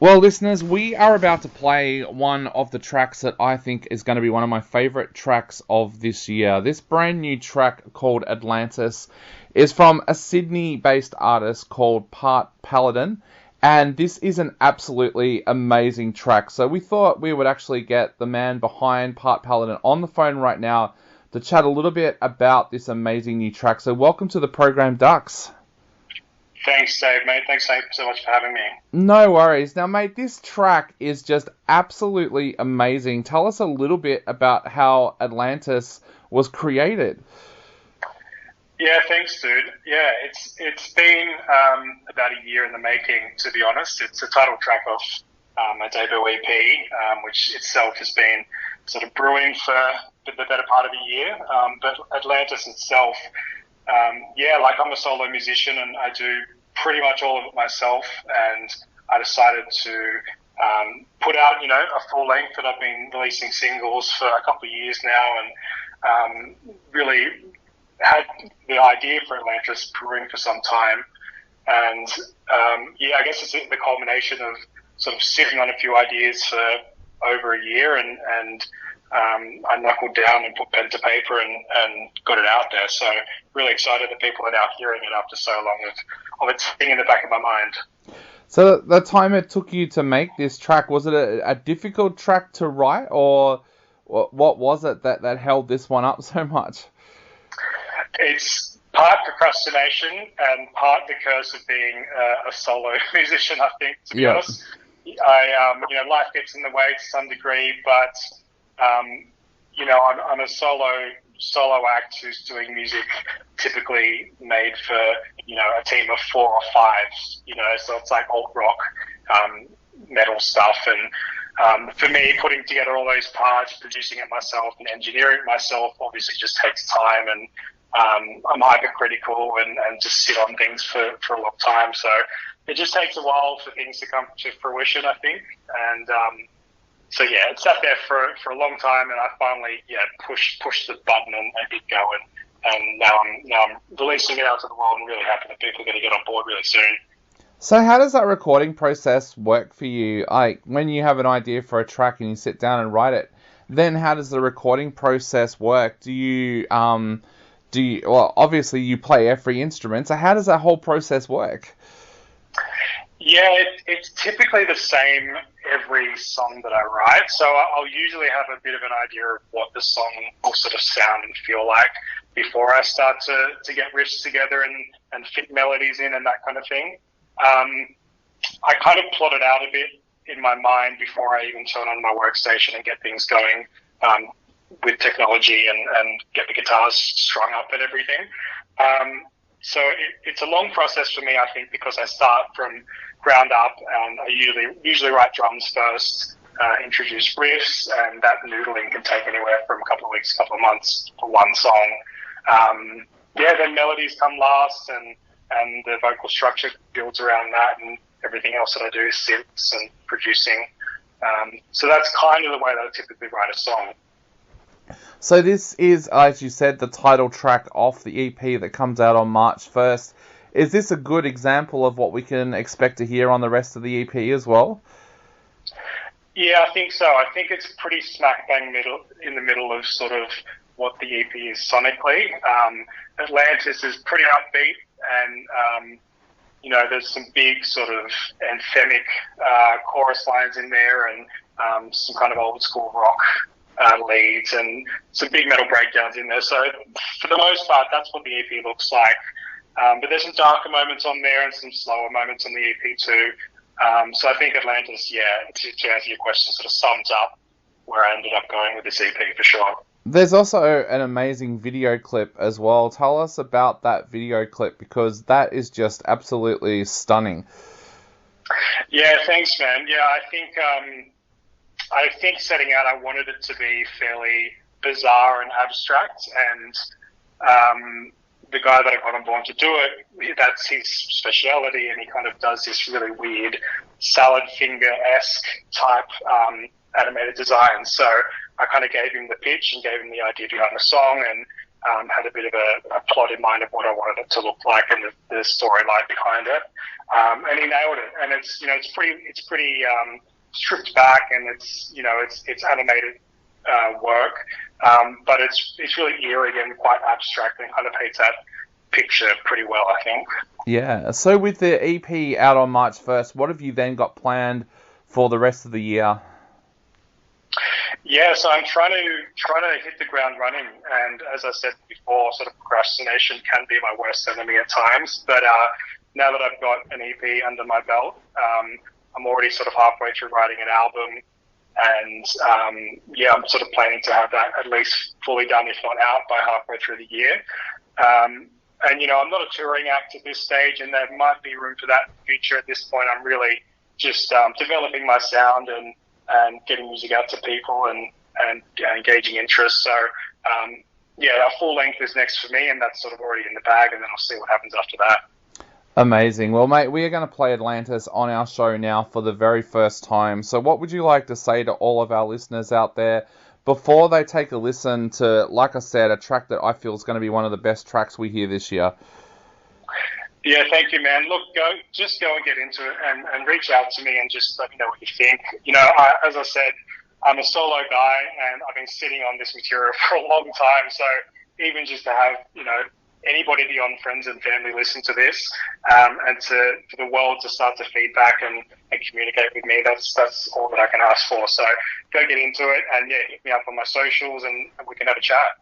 Well, listeners, we are about to play one of the tracks that I think is going to be one of my favorite tracks of this year. This brand new track called Atlantis is from a Sydney-based artist called Paladin, and this is an absolutely amazing track. So we thought we would actually get the man behind Paladin on the phone right now to chat a little bit about this amazing new track. So welcome to the program, Dux. Thanks, Dave, mate. Thanks so much for having me. No worries. Now, mate, this track is just absolutely amazing. Tell us a little bit about how Atlantis was created. Yeah, thanks, dude. Yeah, it's been about a year in the making, to be honest. It's a title track of my debut EP, which itself has been sort of brewing for the better part of a year. But Atlantis itself, I'm a solo musician and I do pretty much all of it myself, and I decided to put out, a full length that I've been releasing singles for a couple of years now, and really had the idea for Atlantis brewing for some time. And I guess it's the culmination of sort of sitting on a few ideas for over a year, and I knuckled down and put pen to paper and got it out there. So really excited that people are now hearing it after so long of it sitting in the back of my mind. So the time it took you to make this track, was it a difficult track to write, or what was it that held this one up so much? It's part procrastination and part the curse of being a solo musician, I think, to be honest. Life gets in the way to some degree, but I'm a solo act who's doing music typically made for, a team of 4 or 5, so it's like alt rock, metal stuff. And for me, putting together all those parts, producing it myself and engineering it myself obviously just takes time, and I'm hypercritical and just sit on things for a long time. So it just takes a while for things to come to fruition, I think. And it sat there for a long time, and I finally pushed the button and hit go, and now I'm releasing it out to the world, and really happy that people are going to get on board really soon. So how does that recording process work for you? Like, when you have an idea for a track and you sit down and write it, then how does the recording process work? Do you obviously you play every instrument, so how does that whole process work? Yeah, it's typically the same every song that I write. So I'll usually have a bit of an idea of what the song will sort of sound and feel like before I start to get riffs together and fit melodies in and that kind of thing. I kind of plot it out a bit in my mind before I even turn on my workstation and get things going with technology and get the guitars strung up and everything. So it's a long process for me, I think, because I start from ground up, and I usually write drums first, introduce riffs, and that noodling can take anywhere from a couple of weeks, a couple of months for one song. Then melodies come last, and the vocal structure builds around that, and everything else that I do is synths and producing. So that's kind of the way that I typically write a song. So this is, as you said, the title track off the EP that comes out on March 1st. Is this a good example of what we can expect to hear on the rest of the EP as well? Yeah, I think so. I think it's pretty smack bang in the middle of sort of what the EP is sonically. Atlantis is pretty upbeat, and there's some big sort of anthemic chorus lines in there, and some kind of old school rock leads, and some big metal breakdowns in there. So for the most part, that's what the EP looks like. But there's some darker moments on there and some slower moments on the EP too. So I think Atlantis, to answer your question, sort of sums up where I ended up going with this EP for sure. There's also an amazing video clip as well. Tell us about that video clip, because that is just absolutely stunning. Yeah, thanks, man. Yeah, I think setting out, I wanted it to be fairly bizarre and abstract, and the guy that I got on board to do it, that's his speciality, and he kind of does this really weird salad finger-esque type animated design. So I kind of gave him the pitch and gave him the idea behind the song, and had a bit of a plot in mind of what I wanted it to look like and the storyline behind it. And he nailed it. And it's pretty stripped back, and it's animated work, but it's really eerie and quite abstract, and kind of paints that picture pretty well, I think. Yeah. So with the EP out on March 1st, what have you then got planned for the rest of the year? Yeah, so I'm trying to hit the ground running, and as I said before, sort of procrastination can be my worst enemy at times. But now that I've got an EP under my belt, I'm already sort of halfway through writing an album, and I'm sort of planning to have that at least fully done, if not out, by halfway through the year. And I'm not a touring act at this stage, and there might be room for that in the future. At this point, I'm really just developing my sound and getting music out to people and engaging interest. So, a full length is next for me, and that's sort of already in the bag, and then I'll see what happens after that. Amazing. Well, mate, we are going to play Atlantis on our show now for the very first time. So what would you like to say to all of our listeners out there before they take a listen to, like I said, a track that I feel is going to be one of the best tracks we hear this year? Yeah, thank you, man. Look, go and get into it and reach out to me and just let me know what you think. As I said, I'm a solo guy, and I've been sitting on this material for a long time. So even just to have, anybody beyond friends and family listen to this, and for the world to start to feedback and communicate with me, that's all that I can ask for. So go get into it, and hit me up on my socials, and we can have a chat.